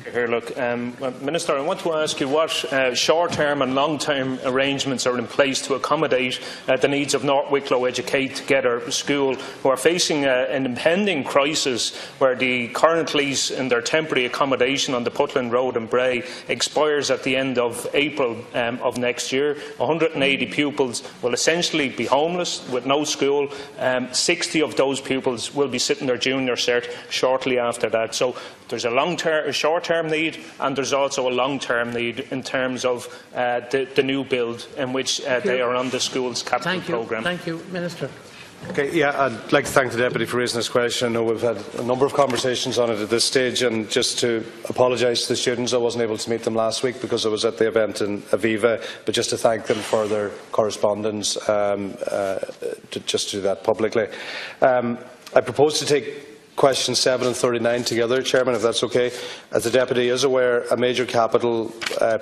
Here, look, Minister, I want to ask you what short-term and long-term arrangements are in place to accommodate the needs of North Wicklow Educate Together school, who are facing an impending crisis where the current lease in their temporary accommodation on the Putland Road in Bray expires at the end of April of next year. 180 pupils will essentially be homeless with no school. 60 of those pupils will be sitting their junior cert shortly after that. So there's a short-term need, and there's also a long-term need in terms of the new build in which they are on the school's capital programme. Thank you, Minister. Okay, yeah, I'd like to thank the Deputy for raising this question. I know we've had a number of conversations on it at this stage, and just to apologise to the students, I wasn't able to meet them last week because I was at the event in Aviva, but just to thank them for their correspondence, just to do that publicly. I propose to take questions 7 and 39 together, Chairman, if that's okay. As the Deputy is aware, a major capital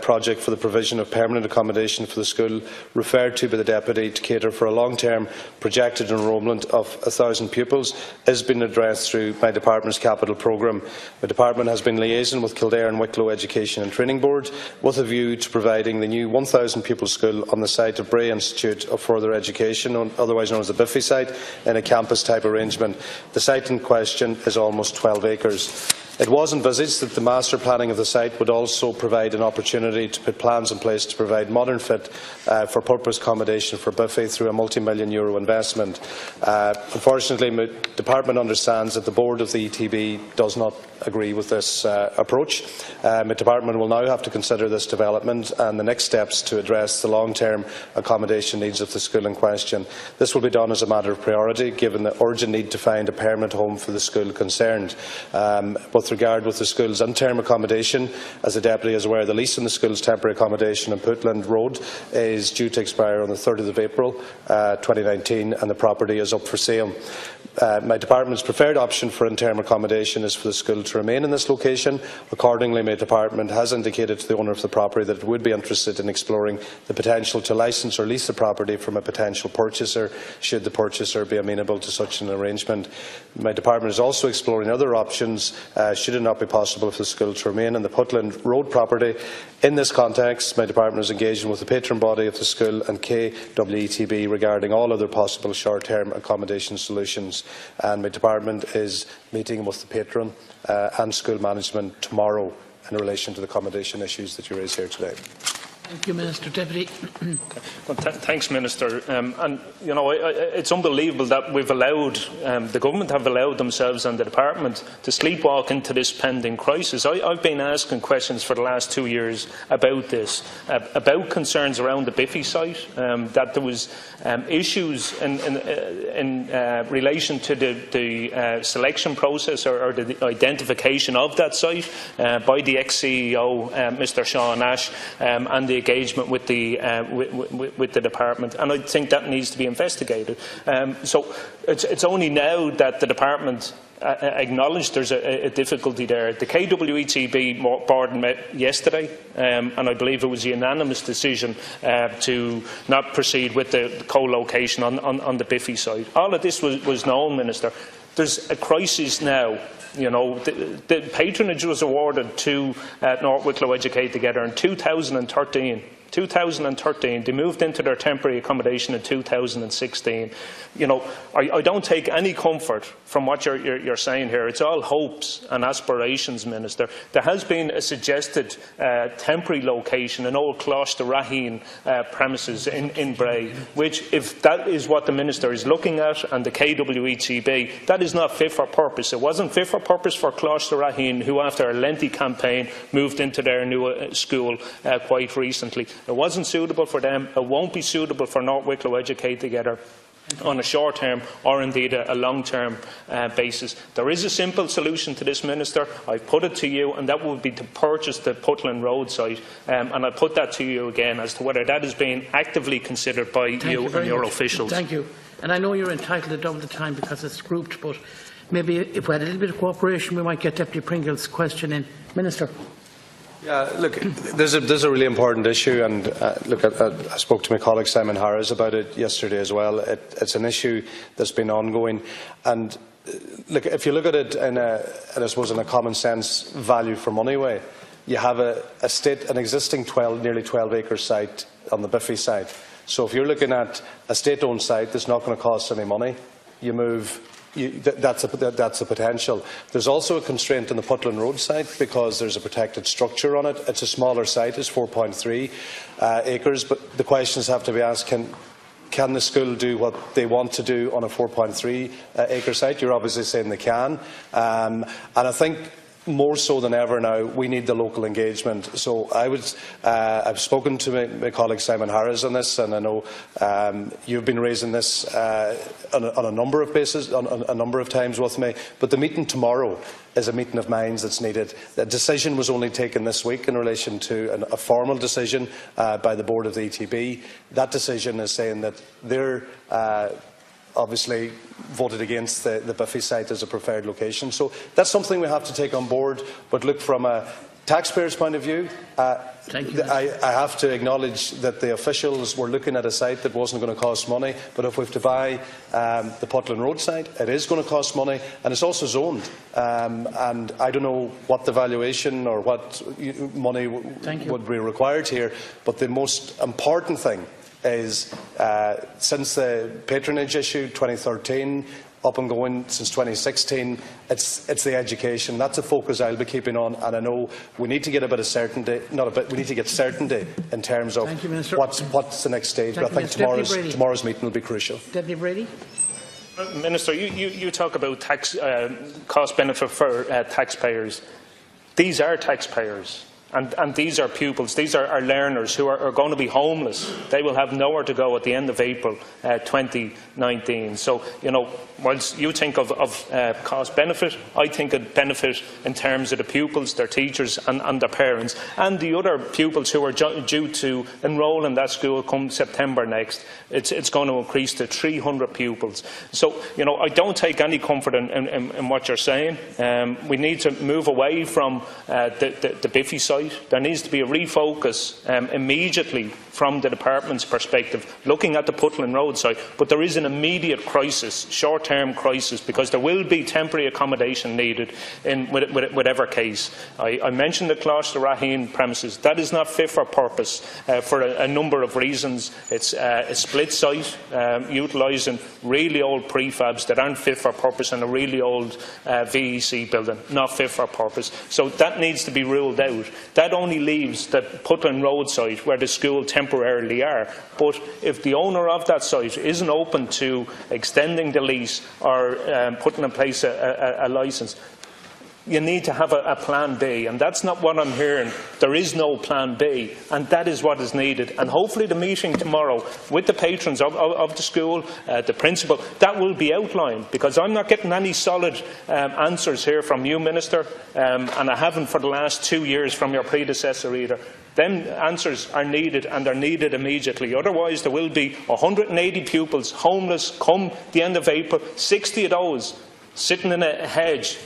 project for the provision of permanent accommodation for the school referred to by the Deputy to cater for a long-term projected enrolment of 1,000 pupils is being addressed through my Department's capital programme. My Department has been liaising with Kildare and Wicklow Education and Training Board with a view to providing the new 1,000 pupil school on the site of Bray Institute of Further Education, otherwise known as the Biffy site, in a campus-type arrangement. The site in question is almost 12 acres. It was envisaged that the master planning of the site would also provide an opportunity to put plans in place to provide modern fit for purpose accommodation for Biffy through a multi-million euro investment. Unfortunately, my Department understands that the board of the ETB does not agree with this approach. My Department will now have to consider this development and the next steps to address the long-term accommodation needs of the school in question. This will be done as a matter of priority, given the urgent need to find a permanent home for the school concerned. With regard with the school's interim accommodation, as the Deputy is aware, the lease on the school's temporary accommodation on Putland Road is due to expire on the 30th of April 2019, and the property is up for sale. My Department's preferred option for interim accommodation is for the school to remain in this location. Accordingly, my Department has indicated to the owner of the property that it would be interested in exploring the potential to licence or lease the property from a potential purchaser, should the purchaser be amenable to such an arrangement. My Department is also exploring other options should it not be possible for the school to remain in the Putland Road property. In this context, my Department is engaging with the patron body of the school and KWETB regarding all other possible short-term accommodation solutions, and my Department is meeting with the patron and school management tomorrow in relation to the accommodation issues that you raise here today. Thank you, Minister. Deputy. Well, thanks, Minister. And you know, it's unbelievable that we've allowed the government have allowed themselves and the Department to sleepwalk into this pending crisis. I've been asking questions for the last 2 years about this, about concerns around the Biffy site, that there was issues in relation to the selection process or the identification of that site by the ex-CEO, Mr. Sean Ash, and the engagement with the Department, and I think that needs to be investigated. So it's only now that the Department acknowledged there's a difficulty there. The KWETB board met yesterday, and I believe it was a unanimous decision to not proceed with the co-location on the Biffy site. All of this was known, Minister. There's a crisis now. You know, the patronage was awarded to North Wicklow Educate Together in 2013. 2013. They moved into their temporary accommodation in 2016. You know, I don't take any comfort from what you're saying here. It's all hopes and aspirations, Minister. There has been a suggested temporary location in Old Closter Raheen premises in Bray, which, if that is what the Minister is looking at and the KWETB, that is not fit for purpose. It wasn't fit for purpose for Closter Raheen, who after a lengthy campaign moved into their new school quite recently. It wasn't suitable for them. It won't be suitable for North Wicklow Educate Together on a short-term or indeed a long-term basis. There is a simple solution to this, Minister. I've put it to you, and that would be to purchase the Putland Road site. And I put that to you again as to whether that is being actively considered by you and your officials. Thank you. And I know you're entitled to double the time because it's grouped, but maybe if we had a little bit of cooperation, we might get Deputy Pringle's question in. Minister. Yeah, look, there's a really important issue, and look, I spoke to my colleague Simon Harris about it yesterday as well. It's an issue that's been ongoing, and look, if you look at it in I suppose in a common sense value for money way, you have an existing nearly 12-acre site on the Biffy side. So if you're looking at a state-owned site that's not going to cost any money, you move. That's a potential. There's also a constraint on the Putland Road site because there's a protected structure on it. It's a smaller site, it's 4.3 acres, but the questions have to be asked, can the school do what they want to do on a 4.3 acre site? You're obviously saying they can. And I think more so than ever now, we need the local engagement. So I've spoken to my colleague Simon Harris on this, and I know you've been raising this on a number of bases, on a number of times with me. But the meeting tomorrow is a meeting of minds that's needed. The decision was only taken this week in relation to a formal decision by the board of the ETB. That decision is saying that they're obviously voted against the Biffy site as a preferred location. So that's something we have to take on board. But look, from a taxpayer's point of view, I have to acknowledge that the officials were looking at a site that wasn't going to cost money. But if we have to buy the Putland Road site, it is going to cost money, and it's also zoned. And I don't know what the valuation or what money would be required here. But the most important thing is since the patronage issue 2013 up and going since 2016, it's the education. That's a focus I'll be keeping on, and I know we need to get a bit of certainty, we need to get certainty in terms of what's the next stage. But I think tomorrow's meeting will be crucial. Deputy Brady. Minister, you talk about tax cost benefit for taxpayers. These are taxpayers. And these are pupils, these are learners who are going to be homeless. They will have nowhere to go at the end of April 2019. So, whilst you think of cost benefit, I think of benefit in terms of the pupils, their teachers and their parents, and the other pupils who are due to enrol in that school come September next. It's going to increase to 300 pupils. So, I don't take any comfort in what you're saying. We need to move away from the Biffy site. There needs to be a refocus immediately from the department's perspective, looking at the Putland Road site. But there is an immediate crisis, short-term crisis, because there will be temporary accommodation needed in whatever case. I mentioned the Cloister Raheen premises. That is not fit for purpose for a number of reasons. It's a split site, utilising really old prefabs that aren't fit for purpose, and a really old VEC building, not fit for purpose. So that needs to be ruled out. That only leaves the Putland Road site where the school temporarily are. But if the owner of that site isn't open to extending the lease or putting in place a licence, you need to have a plan B, and that's not what I'm hearing. There is no plan B, and that is what is needed. And hopefully the meeting tomorrow with the patrons of the school, the principal, that will be outlined, because I'm not getting any solid answers here from you, Minister, and I haven't for the last 2 years from your predecessor either. Them answers are needed, and they're needed immediately. Otherwise, there will be 180 pupils homeless come the end of April, 60 of those sitting in a hedge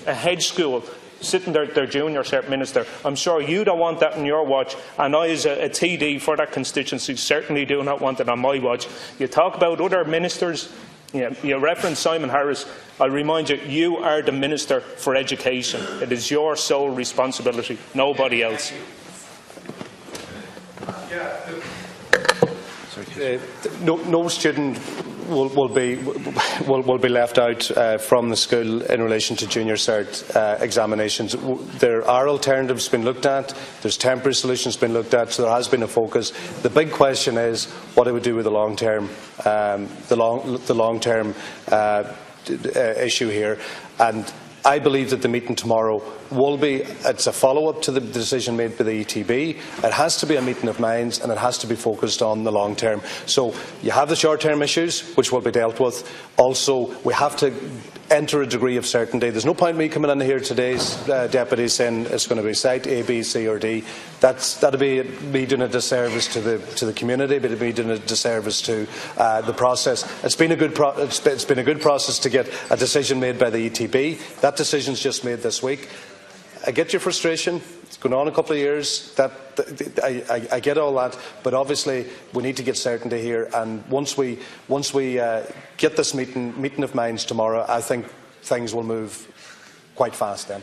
school, sitting their junior cert, Minister. I'm sure you don't want that on your watch, and I, as a TD for that constituency, certainly do not want it on my watch. You talk about other ministers, you reference Simon Harris. I'll remind you, you are the Minister for Education. It is your sole responsibility, nobody else. No student will be left out from the school in relation to junior cert examinations. There are alternatives being looked at. There's temporary solutions being looked at. So there has been a focus. The big question is what it would do with the long term, issue here. And I believe that the meeting tomorrow will be, it's a follow-up to the decision made by the ETB. It has to be a meeting of minds, and it has to be focused on the long term. So you have the short-term issues, which will be dealt with. Also, we have to enter a degree of certainty. There's no point in me coming in here today, Deputy, saying it's going to be site A, B, C or D. That'd be me doing a disservice to the community, but it'd be doing a disservice to the process. It's been a good process to get a decision made by the ETB. That decision's just made this week. I get your frustration. It's going on a couple of years. I get all that, but obviously we need to get certainty here. And once we get this meeting of minds tomorrow, I think things will move quite fast then.